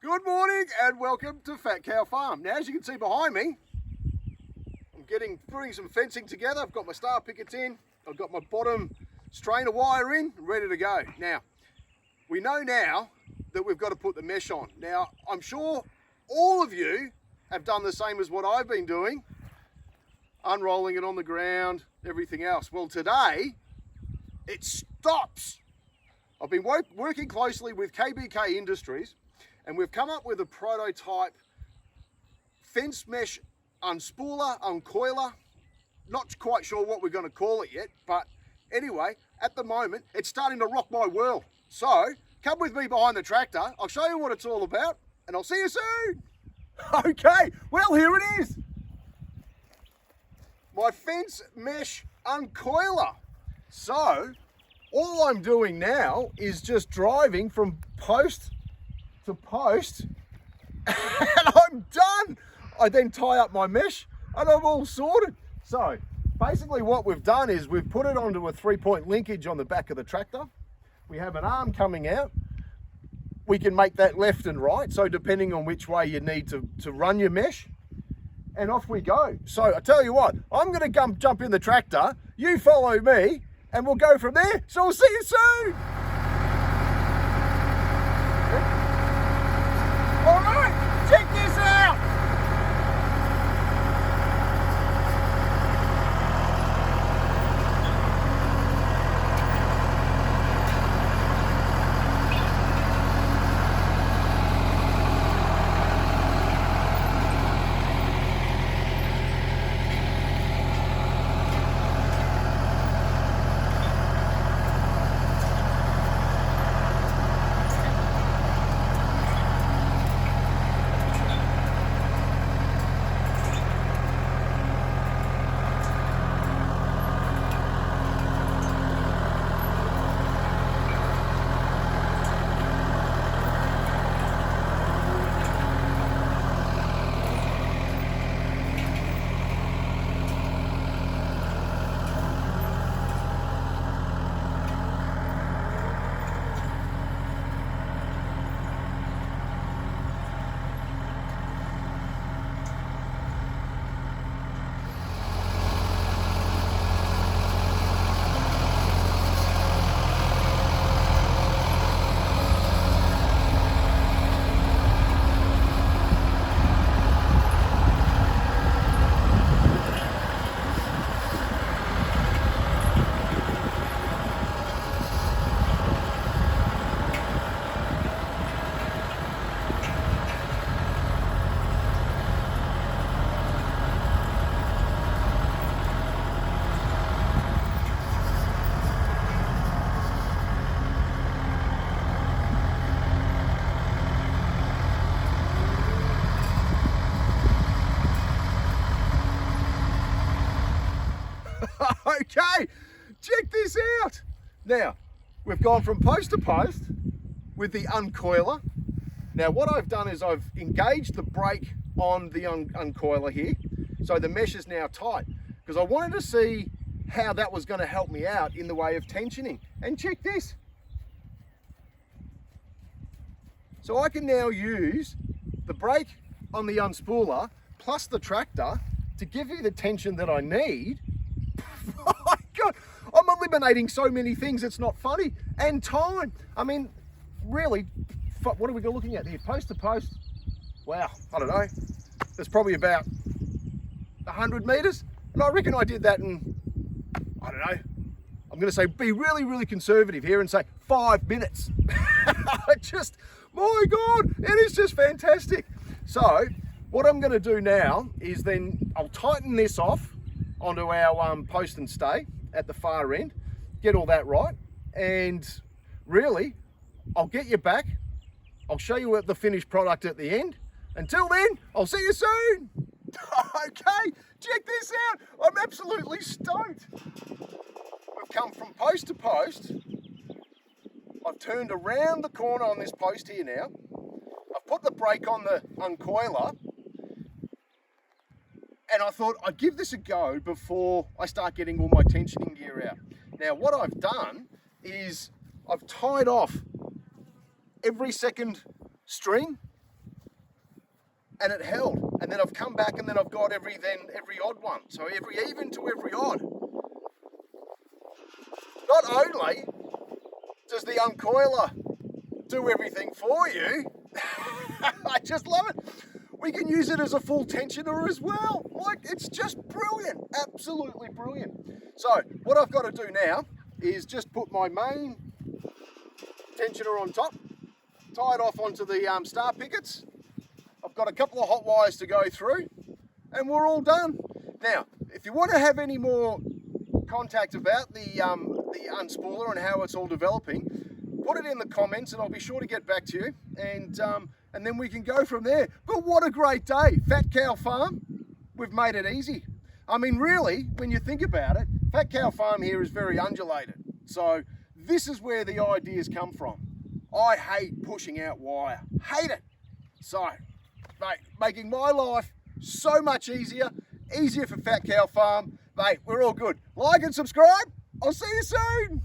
Good morning and welcome to Fat Cow Farm. Now, as you can see behind me, I'm putting some fencing together. I've got my star pickets in. I've got my bottom strainer wire in, ready to go. Now, we know now that we've got to put the mesh on. Now, I'm sure all of you have done the same as what I've been doing, unrolling it on the ground, everything else. Well, today, it stops. I've been working closely with KBK Industries, and we've come up with a prototype fence mesh unspooler, Un-Coiler. Not quite sure what we're going to call it yet, but anyway, at the moment, it's starting to rock my world. So, come with me behind the tractor. I'll show you what it's all about, and I'll see you soon. Okay, well, here it is. My fence mesh Un-Coiler. So, all I'm doing now is just driving from post to post, and I'm done. I then tie up my mesh and I'm all sorted. So basically what we've done is we've put it onto a 3-point linkage on the back of the tractor. We have an arm coming out. We can make that left and right, so depending on which way you need to run your mesh, and off we go. So I tell you what, I'm going to jump in the tractor, you follow me, and we'll go from there. So I'll see you soon. All right, check this out. Okay, check this out. Now, we've gone from post to post with the Un-Coiler. Now, what I've done is I've engaged the brake on the Un-Coiler here, so the mesh is now tight, because I wanted to see how that was going to help me out in the way of tensioning. And check this. So I can now use the brake on the unspooler plus the tractor to give you the tension that I need. Oh my God, I'm eliminating so many things, it's not funny. And time. I mean, really, what are we looking at here? Post to post. Wow, I don't know. There's probably about 100 meters. And I reckon I did that in, I don't know, I'm going to say be really, really conservative here and say 5 minutes. Just, my God, it is just fantastic. So what I'm going to do now is then I'll tighten this off onto our post and stay at the far end, get all that right, and really, I'll get you back. I'll show you the finished product at the end. Until then, I'll see you soon. Okay, check this out. I'm absolutely stoked. We've come from post to post. I've turned around the corner on this post here now. I've put the brake on the Un-Coiler, and I thought I'd give this a go before I start getting all my tensioning gear out. Now, what I've done is I've tied off every second string and it held. And then I've come back and then I've got every odd one. So every even to every odd. Not only does the Un-Coiler do everything for you, I just love it. We can use it as a full tensioner as well. Like, it's just brilliant, absolutely brilliant. So what I've got to do now is just put my main tensioner on top, tie it off onto the star pickets. I've got a couple of hot wires to go through, and we're all done. Now, if you want to have any more contact about the unspooler and how it's all developing, put it in the comments and I'll be sure to get back to you, and then we can go from there. But what a great day. Fat Cow Farm, we've made it easy. I mean, really, when you think about it, Fat Cow Farm here is very undulated. So this is where the ideas come from. I hate pushing out wire, hate it. So, mate, making my life so much easier for Fat Cow Farm. Mate, we're all good. Like and subscribe. I'll see you soon.